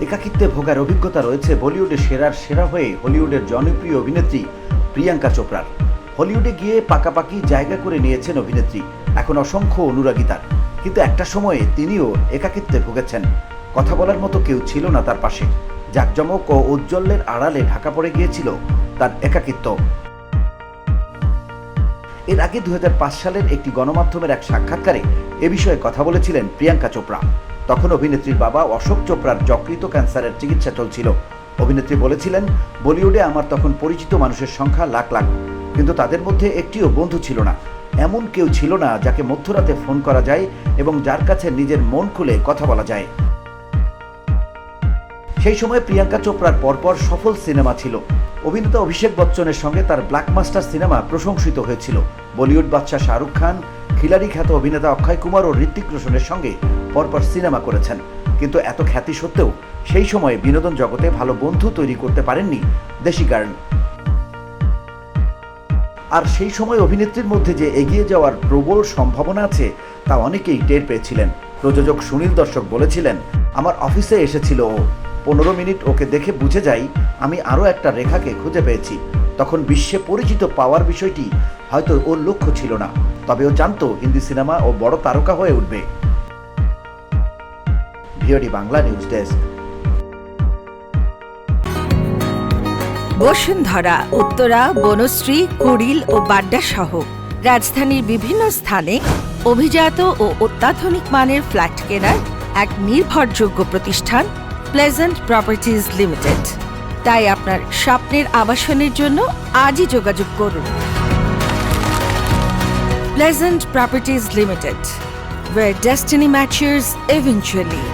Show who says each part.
Speaker 1: একাকিত্বে ভোগার অভিজ্ঞতা রয়েছে বলিউডের সেরার সেরা হয়ে হলিউডের জনপ্রিয় অভিনেত্রী প্রিয়াঙ্কা চোপড়ার। হলিউডে গিয়ে পাকাপাকি জায়গা করে নিয়েছেন অভিনেত্রী, এখন অসংখ্য অনুরাগী তার। কিন্তু একটা সময়ে তিনিও একাকিত্বে ভুগেছেন। কথা বলার মতো কেউ ছিল না তার পাশে। জাকজমক ও উজ্জ্বলের আড়ালে ঢাকা পড়ে গিয়েছিল তার একাকিত্ব। এর আগে 2005 সালের একটি গণমাধ্যমের এক সাক্ষাৎকারে এ বিষয়ে কথা বলেছিলেন প্রিয়াঙ্কা চোপড়া। তখন অভিনেত্রীর বাবা অশোক চোপড়ার যকৃত ক্যান্সারের চিকিৎসা চলছিল। অভিনেত্রী বলেছিলেন, বলিউডে আমার তখন পরিচিত মানুষের সংখ্যা লাখ লাখ, কিন্তু তাদের মধ্যে একটিও বন্ধু ছিল না। এমন কেউ ছিল না যাকে মধ্যরাতে ফোন করা যায় এবং যার কাছে নিজের মন খুলে কথা বলা যায়। সেই সময় প্রিয়াঙ্কা চোপড়ার পরপর সফল সিনেমা ছিল। অভিনেতা অভিষেক বচ্চনের সঙ্গে তার ব্ল্যাকবাস্টার সিনেমা প্রশংসিত হয়েছিল। বলিউড বাদশাহ শাহরুখ খান, খিলাড়ি খ্যাত অভিনেতা অক্ষয় কুমার ও ঋত্বিক রোশনের সঙ্গে পরপর সিনেমা করেছেন। কিন্তু এত খ্যাতি সত্ত্বেও সেই সময়ে বিনোদন জগতে ভালো বন্ধু তৈরি করতে পারেননি দেশি গার্ল। আর সেই সময় অভিনেত্রীর মধ্যে যে এগিয়ে যাওয়ার প্রবল সম্ভাবনা আছে তা অনেকেই টের পেয়েছিলেন। প্রযোজক সুনীল দর্শক বলেছিলেন, আমার অফিসে এসেছিল ও, 15 মিনিট ওকে দেখে বুঝে যাই আমি আরও একটা রেখাকে খুঁজে পেয়েছি। তখন বিশ্বে পরিচিত পাওয়ার বিষয়টি হয়তো ওর লক্ষ্য ছিল না, তবে ও জানতো হিন্দি সিনেমা ও বড় তারকা হয়ে উঠবে। VOD Bangla news desk.
Speaker 2: Bashundhara, Uttara, Banasree, Kuril ও বাড্ডা সহ রাজধানীর বিভিন্ন স্থানে অভিজাত ও অত্যাধুনিক মানের ফ্ল্যাট কেনার এক নির্ভরযোগ্য প্রতিষ্ঠান প্লেজেন্ট প্রপার্টিজ লিমিটেড। তাই আপনার স্বপ্নের আবাসনের জন্য আজই যোগাযোগ করুন। Pleasant properties limited, where destiny matches eventually.